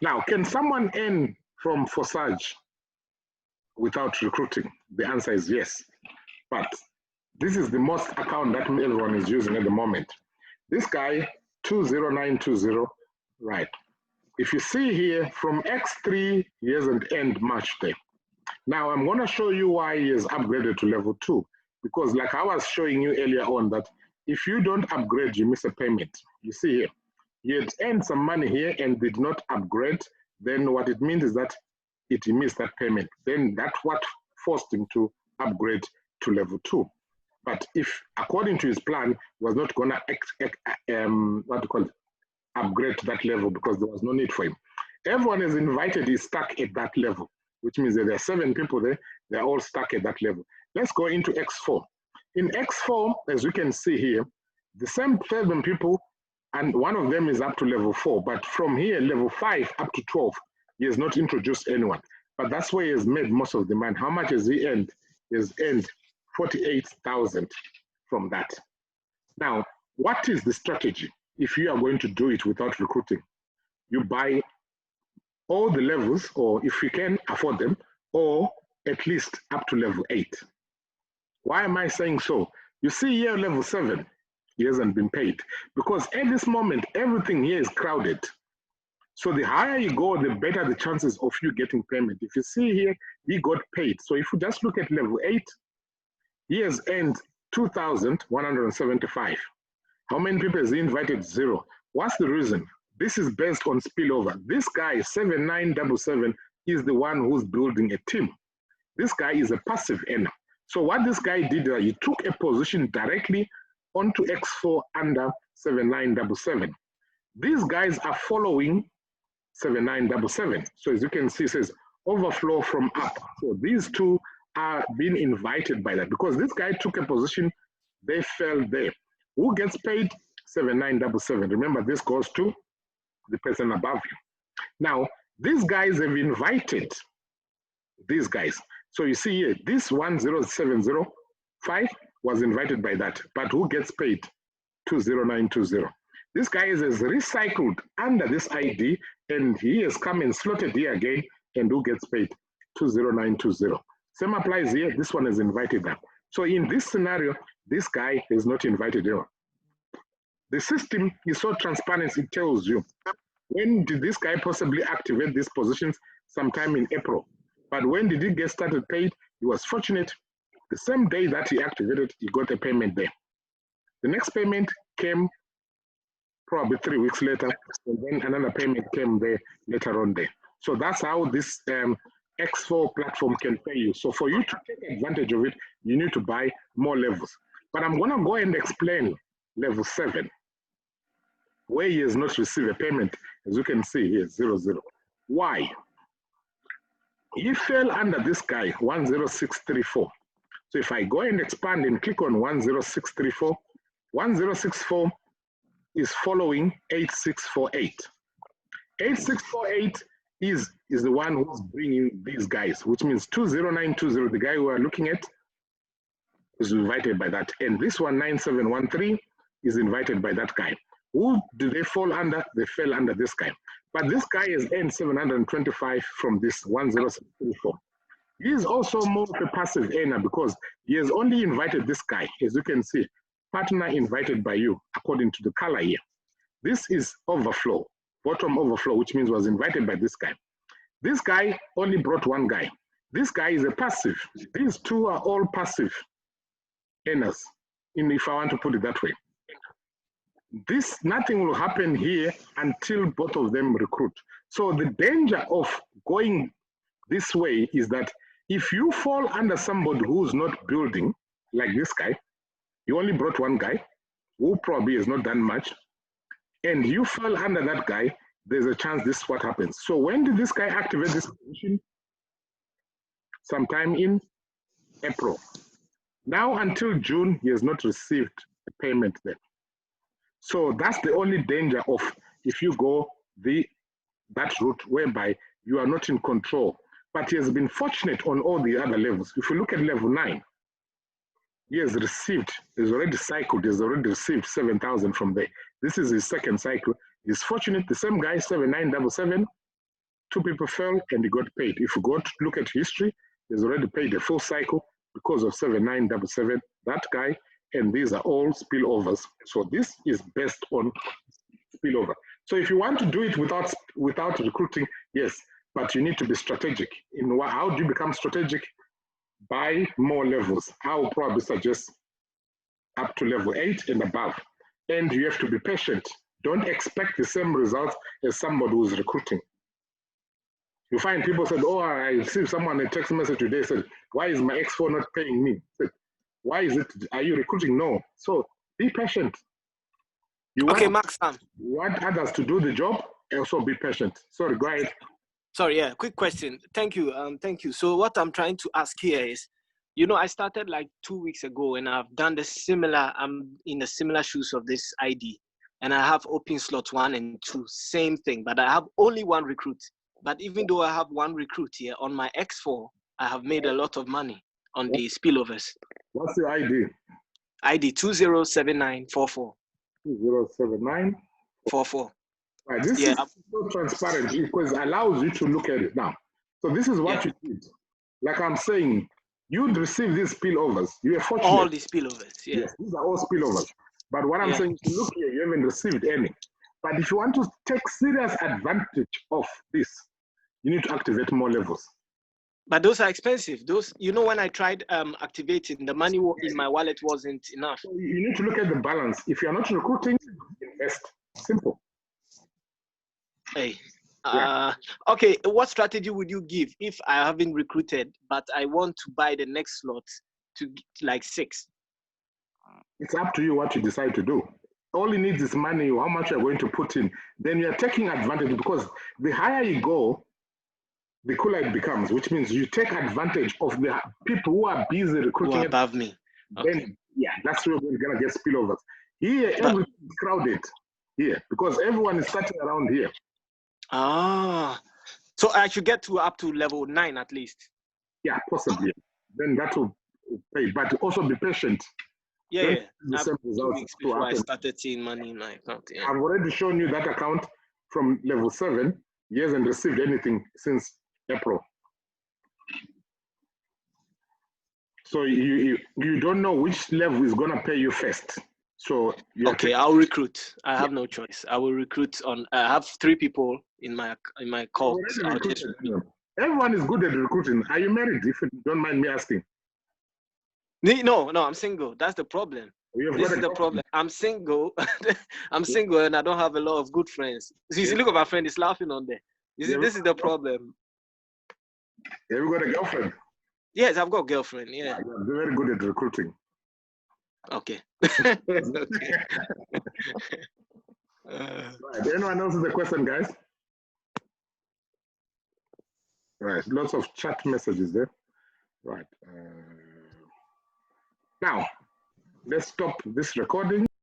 Now, can someone earn from Forsage without recruiting? The answer is yes. But this is the most account that everyone is using at the moment. This guy, 20920, right. If you see here, from X3, he hasn't earned much there. Now, I'm going to show you why he has upgraded to level 2. Because like I was showing you earlier on, that if you don't upgrade, you miss a payment. You see here, he had earned some money here and did not upgrade. Then what it means is that he missed that payment. Then that's what forced him to upgrade to level 2. But if, according to his plan, he was not going to upgrade to that level because there was no need for him. Everyone is invited, is stuck at that level, which means that there are 7 people there, they're all stuck at that level. Let's go into X4. In X4, as you can see here, the same 7 people, and one of them is up to level 4, but from here, level 5 up to 12, he has not introduced anyone. But that's where he has made most of the money. How much has he earned? He has earned 48,000 from that. Now, what is the strategy if you are going to do it without recruiting? You buy all the levels, or if you can afford them, or at least up to level 8. Why am I saying so? You see here, level 7, he hasn't been paid. Because at this moment, everything here is crowded. So the higher you go, the better the chances of you getting payment. If you see here, he got paid. So if you just look at level 8, he has earned 2,175. How many people has he invited? 0. What's the reason? This is based on spillover. This guy, 7977, is the one who's building a team. This guy is a passive earner. So what this guy did, he took a position directly onto X4 under 7977. These guys are following 7977. So as you can see, it says overflow from up. So these two are being invited by that because this guy took a position, they fell there. Who gets paid? 7977. Remember, this goes to the person above you. Now, these guys have invited these guys. So you see here, this 10705 was invited by that, but who gets paid? 20920. This guy is recycled under this ID, and he has come and slotted here again, and who gets paid? 20920. Same applies here. This one is invited now. So in this scenario, this guy is not invited here. The system is so transparent, it tells you when did this guy possibly activate these positions? Sometime in April. But when did he get started paid? He was fortunate. The same day that he activated, he got a payment there. The next payment came probably 3 weeks later, and then another payment came there later on there. So that's how this X4 platform can pay you. So for you to take advantage of it, you need to buy more levels. But I'm going to go and explain level 7, where he has not received a payment. As you can see here, 00. Why? He fell under this guy, 10634. So if I go and expand and click on 10634, 1064 is following 8648. 8648 is the one who's bringing these guys, which means 20920, the guy we are looking at, is invited by that. And this one, 9713, is invited by that guy. Who do they fall under? They fell under this guy. But this guy has earned 725 from this 10634. He is also more of a passive earner because he has only invited this guy. As you can see, partner invited by you, according to the color here. This is overflow, bottom overflow, which means was invited by this guy. This guy only brought one guy. This guy is a passive. These two are all passive earners, if I want to put it that way. Nothing will happen here until both of them recruit. So the danger of going this way is that if you fall under somebody who's not building, like this guy, you only brought one guy, who probably has not done much, and you fall under that guy, there's a chance this is what happens. So when did this guy activate this position? Sometime in April. Now until June, he has not received a payment then. So that's the only danger of if you go that route whereby you are not in control. But he has been fortunate on all the other levels. If you look at level 9, he has already cycled, he has already received 7,000 from there. This is his second cycle. He's fortunate, the same guy, 7977, 2 people fell and he got paid. If you go to look at history, he's already paid a full cycle because of 7977, that guy, and these are all spillovers. So this is based on spillover. So if you want to do it without recruiting, yes, but you need to be strategic. How do you become strategic? Buy more levels. I will probably suggest up to level 8 and above. And you have to be patient. Don't expect the same results as somebody who's recruiting. You find people said, oh, I received someone a text message today, said, why is my X4 not paying me? Said, why is it, are you recruiting? No. So be patient. You want others to do the job, also be patient. Sorry, go ahead. Sorry, yeah, quick question. Thank you. Thank you. So what I'm trying to ask here is, you know, I started like 2 weeks ago and I've done the similar, I'm in the similar shoes of this ID. And I have open slots 1 and 2, same thing, but I have only 1 recruit. But even though I have 1 recruit here on my X4, I have made a lot of money on the spillovers. What's your ID? ID 207944. 207944. Right, this is so transparent because it allows you to look at it now. So this is what you did. Like I'm saying, you'd receive these spillovers. You are fortunate. All the spillovers, yes, these are all spillovers. But what I'm saying is, look here, you haven't received any. But if you want to take serious advantage of this, you need to activate more levels. But those are expensive. Those, you know, when I tried activating, the money in my wallet wasn't enough. So you need to look at the balance. If you're not recruiting, invest. Simple. Hey. Okay, what strategy would you give if I haven't recruited, but I want to buy the next slot to like 6? It's up to you what you decide to do. All you need is money, how much you're going to put in. Then you're taking advantage, because the higher you go, the cooler it becomes, which means you take advantage of the people who are busy recruiting. Who are above me. Okay. Then, yeah, that's where we're going to get spillovers. Here, everything is crowded here because everyone is starting around here. Ah, so I should get up to level 9 at least. Yeah, possibly. Then that will pay, but also be patient. Yeah, the same results before I started seeing money in my account. Yeah. I've already shown you that account from level 7. He hasn't received anything since April. So you don't know which level is going to pay you first. So okay, I'll recruit. I have no choice. I will recruit on. I have 3 people in my call. Everyone is good at recruiting. Are you married? If you don't mind me asking. No, I'm single. That's the problem. This is the problem. I'm single. I'm single and I don't have a lot of good friends. You see, look at my friend. He's laughing on there. You see, this is the problem. Have you got a girlfriend? Yes, I've got a girlfriend. Yeah. You're very good at recruiting. Okay. Okay. Right. Anyone else with a question, guys? Right. Lots of chat messages there. Right. Now, let's stop this recording.